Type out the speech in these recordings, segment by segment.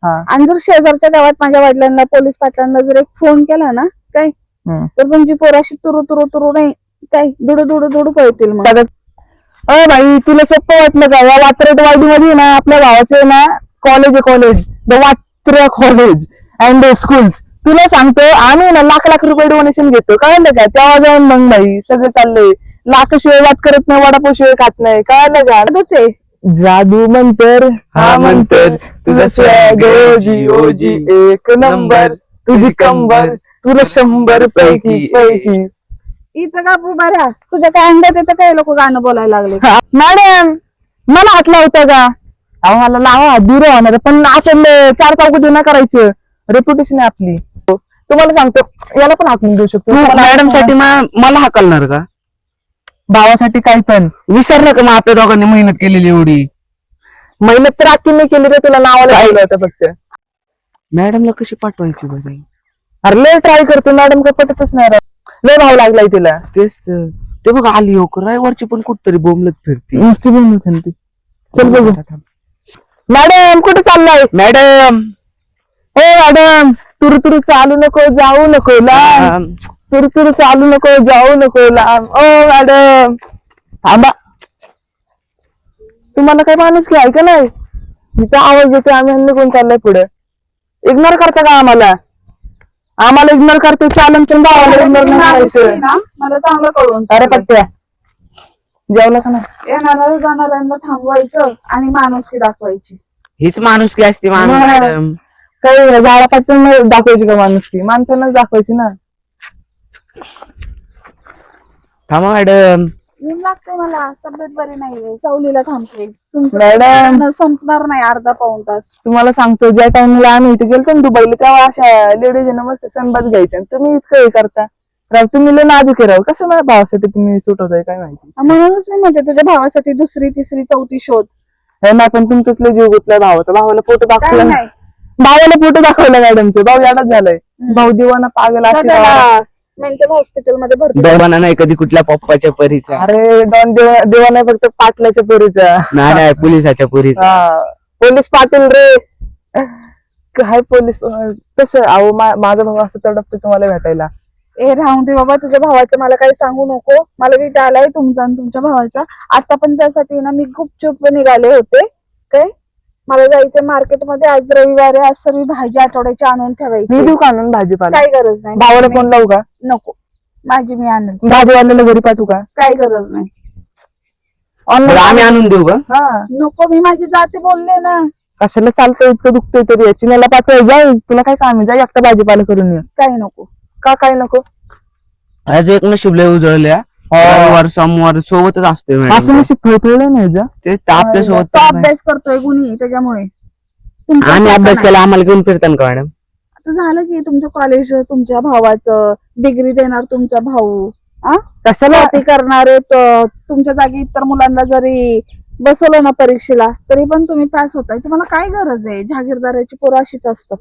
आणि जर शेजारच्या गावात माझ्या वडिलांना पोलीस पाटलांना जर एक फोन केला ना काय तर तुमची पोराशी तुरु तुरु तुरु नाही काय दुडू दुडू दुडू पळतील मग. अरे भाई तुला सोपं वाटलं का? या वात्रटवाडी मध्ये ना आपल्या भावाचं ना कॉलेज द वात्र कॉलेज अँड स्कूल्स. तुला सांगतो आम्ही ना लाख लाख रुपये डोनेशन घेतो कळलं का? तेव्हा जाऊन मग भाई सगळं चाललंय. लाख शिवाय वाद करत नाही, वडापाव शिवाय खात नाही कळलं का? आहे जादू मंतर हा मंतर तुझं स्वॅग ओजी ओजी एक नंबर तुझी कंबर तुला 100 पैकी पैकी. इथं का उभाऱ्या तुझ्या काय अंड्यात येतं काय लोक गाणं बोलायला लागले. मॅडम मला हात लावता का? अहो मला लावा दूर होणार पण असं 4 चौकटी न करायचं. रेप्युटेशन आहे आपली. तुम्हाला सांगतो याला पण हाकून देऊ शकतो. मॅडम साठी मला हाकलणार का? भावासाठी काय पण विसरलं का मग आपल्या दोघांनी मेहनत केलेली एवढी? मेहनत तर आखी नाही केली रे, तुला नावाला ठेवलं होतं फक्त. मॅडमला कशी पाठवायची बरं? अरे लय ट्राय करतो मॅडम काय पटतच नाही. लय भाव लागलाय तिला. तेच ते बघा आली हो रविवारची पण कुठतरी बोंबलत फिरती. नुसती बोलत चल बघू. मॅडम कुठे चाललाय? मॅडम हो मॅडम तुरु तुरु चालू नको जाऊ नको लांब. तुरु तुरु चालू नको जाऊ नको लांब. ओ मॅडम थांबा. तुम्हाला काय माणूस की आहे का नाही? जिथं आवाज येतो आम्ही निघून चाललोय पुढे. इग्नोर करता का आम्हाला? आम्हाला इग्नोर करते चालन पण भावाला इग्नोर नाही करायचं. मला चांगलं कळून. अरे पट्ट्या जेवलं का नाही? येणाऱ्या जाणाऱ्यांना थांबवायचं आणि माणुसकी दाखवायची. हीच माणुसकी असते मॅडम. काही झाडा पाठवून दाखवायची का माणुसकी? माणसांनाच दाखवायची ना. थांबा मॅडम. ऊन लागते मला, तब्येत बरी नाहीये, सावलीला थांबते. मॅडम संपणार नाही अर्धा पाऊण तास. तुम्हाला सांगतो ज्या टाइमला आम्ही इथे गेलतो ना दुबईला तेव्हा अशा लेडीज मस्त सनबाद घ्यायच्या. तुम्ही इतकं हे करता राव. तुम्ही लय नाजूक आहे राव. कसं माझ्या भावासाठी तुम्ही सुटवताय काय माहिती. म्हणूनच मी म्हणते तुझ्या भावासाठी 2री 3री 4थी शोध. हे नाही पण तुमच्यातले जीव गुतलाय भावाचा. भावाला फोटो काय दाखवला नाही भावाला फोटो दाखवला मॅडमचे. भाऊ याडाच झालाय. भाऊ दिवाना पागल अशी. मेंटल हॉस्पिटल मध्ये भरती. देवाना नाही कधी कुठल्या पप्पाच्या परीचा. अरे डॉन देवा नाही फक्त पाटलाच्या पोरीचा. नाही पोलिसाच्या परीचा. पोलीस पाटील रे. काय पोलीस तसं अहो माझा भाऊ असं तडपतो तुम्हाला भेटायला. ए राहून दे बाबा, तुझ्या भावाचं मला काही सांगू नको. मला विट आलाय तुमचा आणि तुमच्या भावाचा. आता पण त्यासाठी ना मी गुपचूप निघाले होते. काय मला जायचं मार्केटमध्ये. आज रविवार आहे, आज सर्व भाजी आठवड्याची आणून ठेवायची. मी देऊ का आणून भाजीपाला? काही गरज नाही. भावाला फोन लावू का? नको, माझी मी आणेल. भाजीवाल्याला घरी पाठवू का? काही गरज नाही. बरं, आम्ही आणून देऊ का? हा नको, मी माझी जाते बोलले ना. कशाला चालतंय इतकं दुखतंय तरी चिन्याला पाठवाय जाईल. तुला काय काम आहे? जा एकटा भाजीपाला करून ये. काही नको. का काय नको? आज एक नशीब लय उजळल्या. रविवार सोमवार सोबतच असते असं नशीब फळफळलं नाही जा. ते आपल्या सोबत तो अभ्यास करतोय गुणी त्याच्यामुळे. आम्ही अभ्यास केला आम्हाला घेऊन फिरताना का मॅडम? आता झालं की तुमचं कॉलेज तुमच्या भावाचं, डिग्री देणार तुमचा भाऊ. कशाला कॉपी करणारे तुमच्या जागी इतर मुलांना जरी बसवलं ना परीक्षेला तरी पण तुम्ही पास होताय. तुम्हाला काय गरज आहे? जहागीरदाराची पोरं अशीच असतात.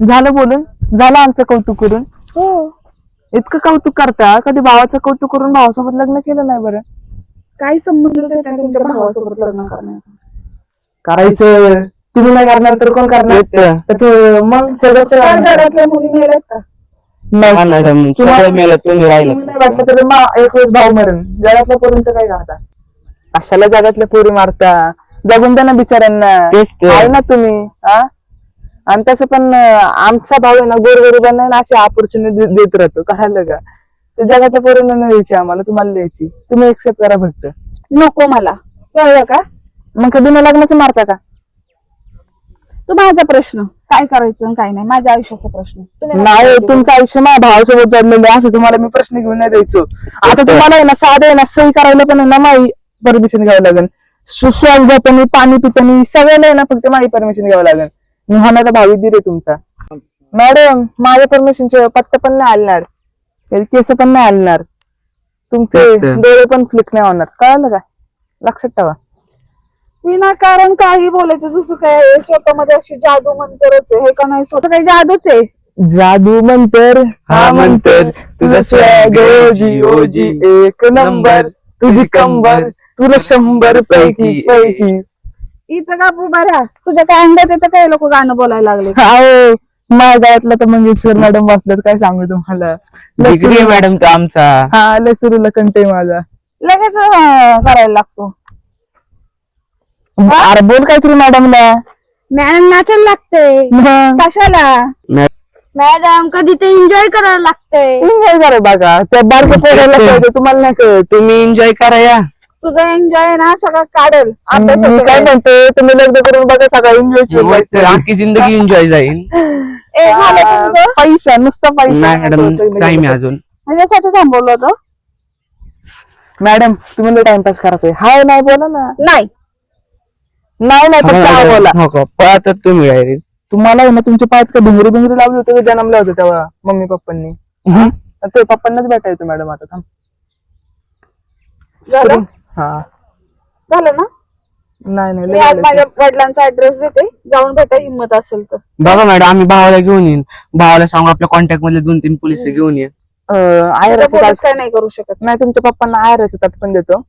झालं बोलून? झालं आमचं कौतुक करून? हो. इतकं कौतुक करता? कधी भावाचं कौतुक करून भावासोबत लग्न केलं नाही बरं? काय संबंध तुमच्या भावासोबत लग्न करण्याचा? करायचं. तुम्ही नाही करणार तर कोण करणार? तर मग घरातल्या मुली मेल्यात का? मॅडम सगळं मेलं तुम्ही राहिलं. नाही वाटलं तर एक वेळेस भाऊ मरण. जगातल्या पोरींचं काय करता? कशाला जगातल्या पोरी मारता? जगून द्या ना बिचाऱ्यांना. तेच आहे ना तुम्ही. आणि तसं पण आमचा भाऊ आहे ना गोरगरिबांना ना अशी ऑपॉर्च्युनिटी देत राहतो. कळालं का? ते जगातल्या पोरींना नाही द्यायची आम्हाला, तुम्हाला द्यायची. तुम्ही एक्सेप्ट करा फक्त. नको मला, कळलं का? मग कधी न लग्नाचं मारता का? तो माझा प्रश्न. काय करायचं आणि काय नाही माझ्या आयुष्याचा प्रश्न. नाही तुमचं आयुष्य माझ्या भावासोबत जोडलेलं आहे असं तुम्हाला मी प्रश्न घेऊन नाही द्यायचो. आता तुम्हाला आहे ना साधं आहे ना सही करायला पण आहे ना माझी परमिशन घ्यावं लागेल. श्वास घेताना पाणी पिताना सगळ्याला आहे ना फक्त माझी परमिशन घ्यावं लागेल. मी होणारा भावी दिले तुमचा. मॅडम माझ्या परमिशनचे पत्ते पण नाही हलणार, केस पण नाही हलणार, तुमचे डोळे पण फ्लिक नाही होणार. कळलं का? लक्षात ठेवा. विनाकारण काही बोलायचं. जसं काय स्वतःमध्ये अशी जादू मंतरच आहे हे का नाही? स्वतः काही जादूच आहे. जादू मंतर हा मंतर तुझं स्वॅग ओजी ओजी एक नंबर तुझी कंबर तुला 100 पैकी पैकी. इथं का उभा राहा, तुझ्या काय अंगात येतं काय लोक गाणं बोलायला लागले. अहो माझ्या गावातला तर मंगेश्वर मॅडम बसल्यात, काय सांगू तुम्हाला. डिग्री आहे मॅडम तो आमचा. हा लय सुरूला कंटे माझा. लगेच करायला लागतो. अरे बोल काहीतरी मॅडमला. मॅडम नाचायला लागते. कशाला मॅडम, कधी ते एन्जॉय करायला लागते. एन्जॉय करा बघा, त्या बारक्या पोराला कळतं, तुम्हाला नाही कळत. तुम्ही एन्जॉय करा या. तुझा एन्जॉय ना सगळं काढेल मी अभ्यासाचं काय वेळेस. म्हणते, तुम्ही लग्न करून बघा, सगळा एन्जॉय आखी जिंदगी एन्जॉय जाईल. ए, झालं तुमचं? पैसा, नुसता पैसा. नाही मॅडम, टाइम आहे अजून. ह्याच्यासाठी थांबवलं होतं. मॅडम तुम्हाला टाइमपास करायचंय, हाय नाही बोला ना. नाही नाही नाही फक्त हाय बोला. हो का, पळतात तुम्ही डायरेक्ट. तुम्हाला आहे ना तुमच्या पायात का भिंगरी बिंगरी लावली होती का जन्मला होते तेव्हा मम्मी पप्पांनी? ते पप्पांनाच भेटायचं मॅडम आता. थांब. झालं हा झालं ना. नाही नाही मी लय आज झालं. माझ्या वडिलांचा ऍड्रेस देते, जाऊन भेटा हिंमत असेल तर. बघा मॅडम, आम्ही भावाला घेऊन येईन. भावाला सांगू आपल्या कॉन्टॅक्ट मधले 2-3 पोलीस घेऊन ये. आयराचं पोलीस ताट. काय नाही करू शकत. नाही तुमच्या पप्पांना आयराचं ताट पण देतो.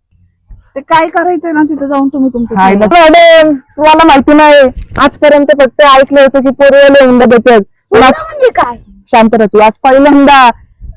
ते काय करायचंय ना तिथे जाऊन तुम्ही तुमचं हाय ना. ठरवा. मॅडम तुम्हाला माहिती नाही, आजपर्यंत फक्त ऐकलं होतं की पोरवाले हुंडा देतात. म्हणजे काय? शांत राहतो. आज पहिल्यांदा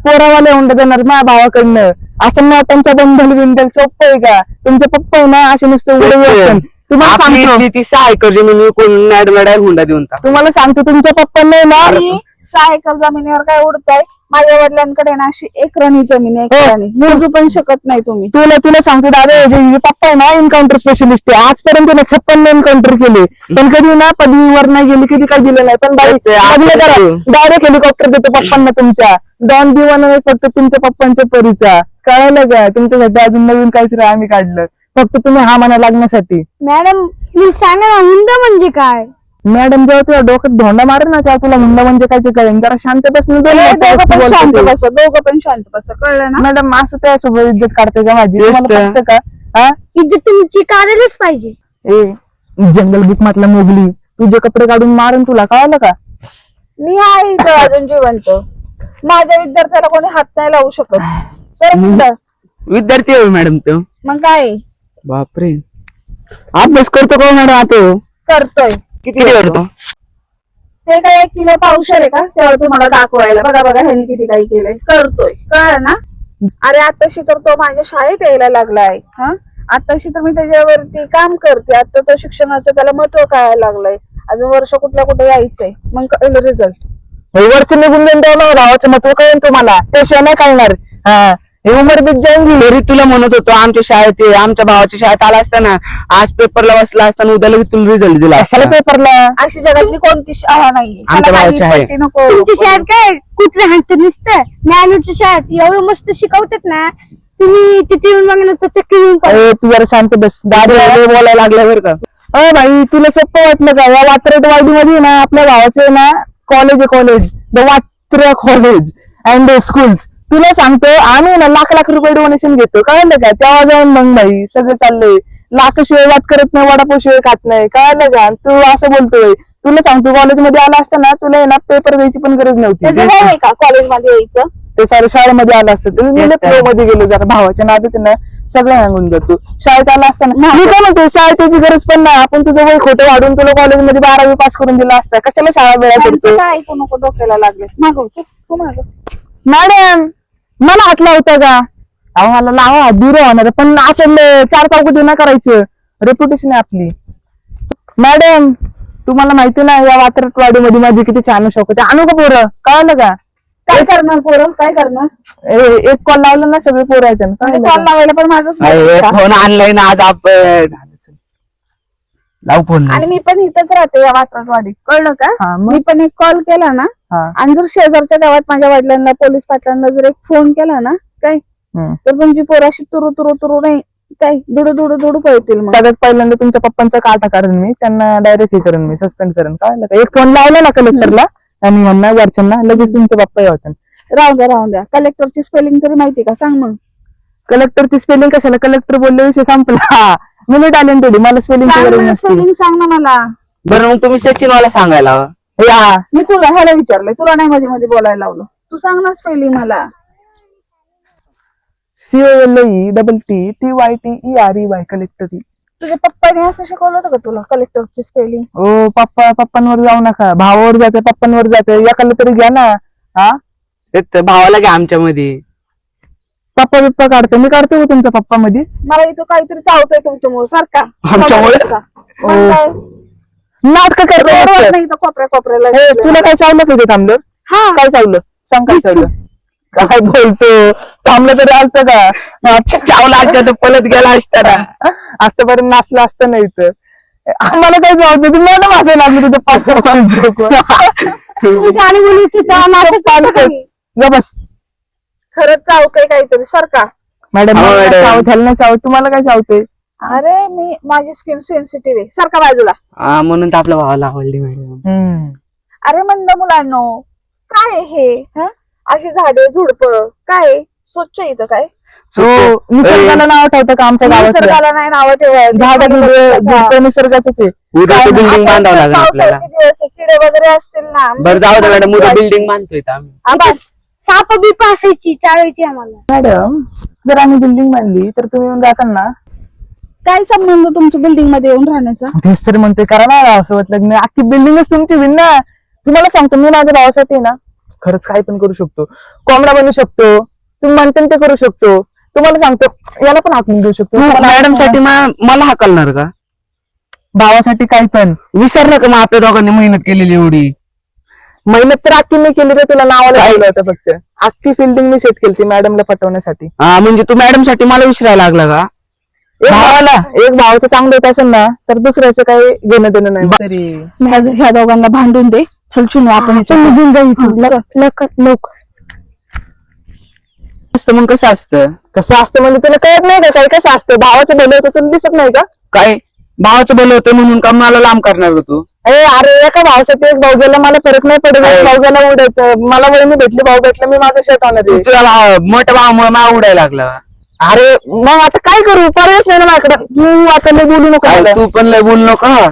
पोरावाले हुंडा देणार माझ्या भावाकडनं. असं त्यांच्या बंधल बिंदल सोपं आहे का? तुमचे पप्पा आहे ना असे नुसते उडे असतात. तुम्हाला आपली सांगतो, इथली ती 6 एकर जमीन विकून मॅडम हुंडा देऊन टाक. तुम्हाला सांगतो तुमच्या पप्पांना ना आणि 6 एकर जमिनीवर काय उडताय? माझ्या वडिलांकडे ना अशी एकराणी जमीन आहे, एकराणी मोजू पण शकत नाही तुम्ही. तुला सांगतो दादा, जे पप्पा आहे ना एन्काउंटर स्पेशलिस्ट आहे. आजपर्यंत ना 56 एन्काउंटर केले, पण कधी ना पदवीवर नाही गेली, कधी काय दिलं नाही. पण डायरेक्ट हेलिकॉप्टर देतो पप्पांना तुमच्या. डॉन दिवाना फक्त तुमच्या पप्पांच्या परीचा. कळालं का? तुमच्यासाठी अजून नवीन काहीतरी आम्ही काढलं, फक्त तुम्ही हा म्हणा लागण्यासाठी. मॅडम प्लीज सांगा ना, हुंडा म्हणजे काय? मॅडम जेव्हा तुला डोक्यात धोंडा मारेल ना तेव्हा तुला हुंडा म्हणजे काय ते कळेल. जरा शांत बसून बोल ना. दोघं पण शांत बोलते. बसा, दोघं पण शांत बसा, कळलं ना. मॅडम असं त्यासोबत इज्जत काढते का माझी? तेच तुम्हाला तर. पटतं का? हा इज्जत तुमची काढायलाच पाहिजे. ए जंगल बुक मधला मोगली, तुझे कपडे काढून मारून तुला कळलं का? मी आहे इथं अजून जिवंत. माझ्या विद्यार्थ्याला कोणी हात नाही लावू शकत. सर विद्यार्थी आहे मॅडम तो. मग काय बापरे, अभ्यास करतो का मॅडम आता? करतोय? किती करतो? ते काय 1 किलो पावशेर आहे का तेव्हा तुम्हाला दाखवायला? बघा बघा ह्यांनी किती काही केलंय. करतोय, कळलं ना. अरे आताशी तर तो माझ्या शाळेत यायला लागलाय. हा आताशी तर मी त्याच्यावरती काम करते. आता तो शिक्षणाचं त्याला महत्व कळायला लागलंय. अजून वर्ष कुठल्या कुठे यायचंय, मग कळलं रिझल्ट. वर्ष निघून गेलं भावाचं महत्व कळेल तुम्हाला, त्याशिवाय नाही कळणार. हा हे उमर बीत जाईल. तरी तुला म्हणत होतो आमच्या शाळेत ये, आमच्या भावाच्या शाळेत आला असताना आज पेपरला बसला असताना उद्या लगेच तुला रिझल्ट दिला असता. कशाला पेपरला? अशी जगातली कोणती शाळा नाहीये. आमच्या त्याला काही भावाची आहे. पट्टी नको. तुमची शाळेत काय कुत्रे हाणतात नुसतं? मॅनूच्या शाळेत एवढं मस्त शिकवतात ना, तुम्ही तिथे येऊन बघा ना तर चक्कर येऊन पडा. अरे तू जरा शांत बस. दादा बोलायला लागल्या बरं का. अरे भाई तुला सोपं वाटलं का? या वात्रटवाडी मध्ये ना आपल्या भावाचं ना कॉलेज आहे, कॉलेज द वात्र कॉलेज अँड स्कूल्स. तुला सांगतो आम्ही ना लाख लाख रुपये डोनेशन घेतो, कळलं का? तेव्हा जाऊन मग भाई सगळं चाललंय. लाख शिवाय वाद करत नाही, वडापाव शिवाय खात नाही, कळलं का? तू असं बोलतोय. तुला सांगतो कॉलेजमध्ये आला असताना तुला ना पेपर द्यायची पण गरज नव्हती. त्याचं काय आहे का कॉलेजमध्ये यायचं? ते सारे शाळेमध्ये आलं असतं. तुम्ही फ्लो मध्ये गेलो जरा भावाच्या नादात ना सगळं सांगून जातो. शाळेत आला असताना मी काय म्हणतो, शाळेत याची गरज पण नाही. आपण तुझं वय खोटं वाढून तुला कॉलेजमध्ये 12वी पास करून दिला असता. कशाला शाळा वेळा त्यांचं करतो? काय ऐकू नको, डोक्याला लागले. मागवचे तू मागव. मॅडम मला हात लावता का? अहो मला लावा, दूर होणार, पण असं 4 चौकटी ना करायचं. रेप्युटेशन आहे आपली. मॅडम तुम्हाला माहिती ना या वात्रटवाडीमध्ये माझी किती छान शौक होते. आणू का पोरं? कळलं का? काय करणार पोरं, काय करणार? एक कॉल लावला ना सगळे पोरं आहेत म्हणजे ना. कॉल लावायला पण माझंच नाही का? फोन आणलाय ना आज आपण. लाव फोन. आणि मी पण इथंच राहते या वात्रटवाडीत, कळलं का? हा, मग? मी पण एक कॉल केला ना, हा. आणि जर शेजारच्या गावात माझ्या वडिलांना, पोलीस पाटलांना जर एक फोन केला ना, काय हम्म. तर तुमची पोराशी तुरु तुरु तुरु नाही काय दुडू दुडू दुडू पळतील. मग सगळ्यात पहिल्यांदा तुमच्या पप्पांचा काटा काढून मी त्यांना डायरेक्ट हे करेन, मी सस्पेंड करेन. कळलं का? एक फोन लावला ना कलेक्टरला आणि यांना वरच्यांना, लगेच तुमचे पप्पा होते. राहून द्या. कलेक्टरची स्पेलिंग तरी माहिती का? सांग मग. कलेक्टरची स्पेलिंग कशाला? कलेक्टर बोलले विषय संपला. मी टॅलेंटेड, मला स्पेलिंगची गरज नसते. स्पेलिंग सांग ना मला. बरं मग तुम्ही सचिनवाला सांगायला हवं. या मी तुला ह्याला विचारलंय, तुला नाही मध्ये मध्ये बोलायला लावलं. तू सांग ना स्पेलिंग मला. COLETTTYTEREY कलेक्टरी. तुझ्या पप्पाने असं शिकवलं होतं का तुला कलेक्टरची स्पेलिंग? ओ पप्पांवर जाऊ नका, भावावर जाते पप्पांवर जाते, एकाला तरी घ्या ना. हा ते भावाला घ्या आमच्या मध्ये. पप्पा बिप्पा काढतो, मी काढतो का तुमच्या पप्पा मध्ये? मला इथं काहीतरी चावतोय तुमच्यामुळे सारखा. आमच्यामुळे? मग काय? नाटक रोडवर करतो. नाही तर कोपऱ्याला तुला काय चावलं का ते थांबलं? हा. काय चावलं सांग, काय चावलं? काय बोलतो, थांबलं तरी असतं का? चावला आजच्या तर पलत गेला असताना. आतापर्यंत नाचलं असतं नाही तर आम्हाला काय चावतं, तू मॅडम असेल लागली तुझं तू गाणी बोलत होता, नाचत होता का मी? बस खरंच चावतंय काहीतरी सारखा. मॅडम. हो, मॅडम. चावत नाही चावत, तुम्हाला काय चावते? अरे माझी स्किन सेन्सिटिव्ह आहे, सारखा बाजूला. हा, म्हणून तर आपल्या भावाला आवडली मॅडम. अरे मंद मुलांनो, काय आहे हे? हा? अशी झाडे झुडप काय स्वच्छ इथं काय? हो, निसर्गाला नाव ठेवतं का आमच्या गावात? निसर्गाला नाही नावं ठेवायचं. झाड निसर्गाच आहे. उद्या काय बिल्डिंग नाही, बांधावं लागेल आपल्याला. पावसाळ्याचे दिवस आहे, किडे वगैरे असतील ना. बरं जाऊ दे मॅडम, उद्या बिल्डिंग बांधतोय इथं आम्ही. आबा, साप बीप असायची, चावायची आम्हाला. मॅडम, जर आम्ही बिल्डिंग बांधली तर तुम्ही येऊन राहताल ना? काय संबंध तुमच्या बिल्डिंग मध्ये येऊन राहण्याचा? तेच तर म्हणते, करा ना रावसोबत लग्न, अख्खी बिल्डिंगच तुमची होईल ना. तुम्हाला सांगतो, मी माझ्या भावासाठी ना खरंच काय पण करू शकतो. कोंबडा बनू शकतो, तुम्ही म्हणता ते करू शकतो. तुम्हाला सांगतो, याला पण हाकून देऊ शकतो. मॅडम साठी मला हाकलणार का? भावासाठी काय पण विसरलं का मग आपल्या दोघांनी मेहनत केलेली एवढी? मेहनत तर अख्खी मी केली, तर तुला नावाला काय? ठेवलं होतं फक्त. अख्खी फिल्डिंग मी सेट केली ती मॅडमला पटवण्यासाठी. हा, म्हणजे तू मॅडम साठी मला विसरायला लागला का? एक भावाचं चांगलं होत असेल ना तर दुसऱ्याचं काही घेणं देणं नाही. तरी ह्या दोघांना भांडून दे. चल चुनू, आपण निघून जा इथून. लोक असतं मग कसं असतं? कसं असतं म्हणजे तुला कळत नाही का? काय कसं असतं? भावाचं भलं होतं तुला दिसत नाही का? काय भावाचं भलं होतं म्हणून का मला लांब करणार का तू? अरे एका भावासाठी एक भाऊ गेला, मला फरक नाही पडत. एक भाऊ गेला उडत, मला वहिनी भेटली, भाऊ भेटला, मी माझं शेत आणत आहे. तुला मोठ्या भावामुळे मला उडायला लागला. अरे मग आता काय करू, पर्यायच नाही ना माझ्याकडे. तू आता लय बोलू नको मला. तू पण लय बोल नका.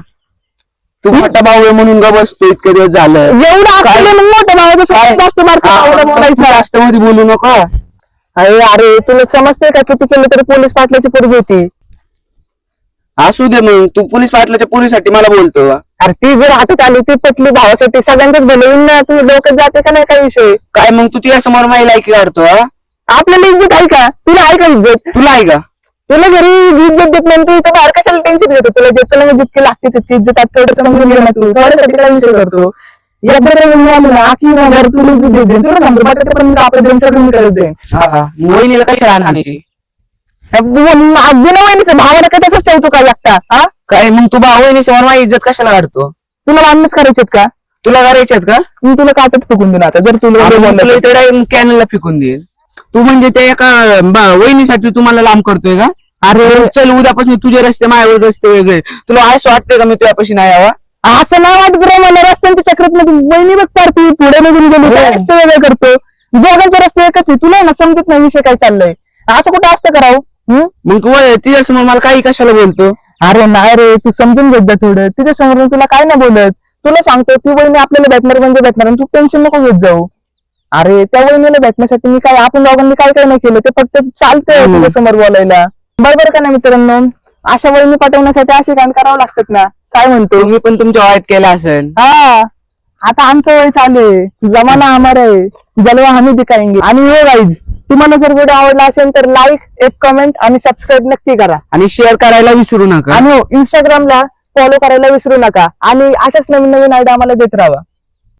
तू मोठा भाऊ आहे म्हणून का बसतो इतके दिवस झालं? एवढं अकल मग मोठ्या भावाचं समजत असतं बारक्या भावाला बोलायचं. राष्ट्रमध्ये बोलू नका. अरे तुला समजते का, किती केलं तरी पोलीस पाटलाची पोरगी होती. असू दे मग, तू पोलीस पाटलाच्या पोरीसाठी मला बोलतो का? अरे ती जर हातात आली, ती पटली भावासाठी, सगळ्यांचंच भलं होईल ना. तू डोक्यात जाते का नाही काय विषय? काय मग तू तुझ्या समोर माझी लायकी काढतो? हा? आपल्याला इज्जत आहे का? तुला आहे का इज्जत? तुला आहे का? तुला घरी इज्जत देत नाही, तू इथं बाहेर कशाला टेन्शन घेतो? तुला जे तुला जितकी लागते तितकी इज्जत आता थोडं समजून घे ना. तू थोड्यासाठी काय विषय करतो? तुला सांगतो बटाटे पण आपण जाऊन सगळं करत जाईन. वहिनीला कशाला आणायची? बिना वहिनीचं भावाला काय तसंच ठेवतो का लागता? हा, काय मग तू वहिनी समोर माझी इज्जत कशाला काढतो? तुला भांडणच करायचेत का? तुला करायच्यात का? मी तुला काटत फुकून देईन आता जर तुला तुला बोललं तर. इथे कॅनलला फेकून देईल. तू म्हणजे त्या एका वहिनीसाठी तू मला लांब करतोय का? अरे चल, उद्यापासून तुझे रस्ते माझ्यावर रस्ते वेगळे. तुला असं वाटतंय का मी तुझ्यापाशी नाही यावा? असं नाही वाटत रे मला. रस्त्यांच्या चक्रात मध्ये वहिनी बघ पारती पुढे निघून गेली, काय रस्ते वेगळे करतो. दोघांचे रस्ते एकच आहे. तुला ना समजत नाही विषय काय चाललंय. असं कुठं असतं करावं? मग तू तिच्यासमोर मला काही कशाला बोलतो? अरे नाही रे, तू समजून घेत जा थोडं. तिच्या समोर तुला काय नाही बोलत. तुला सांगतो, ती वहिनी आपल्याला भेटणार म्हणजे भेटणार, आणि तू टेन्शन नको घेत जाऊ. अरे त्या वहिनीला भेटण्यासाठी मी काय, आपण दोघांनी काय काय नाही केलं, ते फक्त चालतंय तुझ्या समोर बोलायला. बरोबर का नाही मित्रांनो? अशा वहिनी पाठवण्यासाठी असे कांड करावं लागतात ना. काय म्हणतो? तुम्ही पण तुमच्या वाईट केला असेल. हा, आता आमचं वय चालू आहे, जमाना हमारा आहे, जलवा हमी दिखाएंगे. आणि हे गाईज, तुम्हाला जर व्हिडिओ आवडला असेल तर लाईक, एक कमेंट आणि सबस्क्राईब नक्की करा. आणि शेअर करायला विसरू नका. आणि इंस्टाग्रामला फॉलो करायला विसरू नका. आणि अशाच नवीन नवीन आयडिया आम्हाला देत राहा.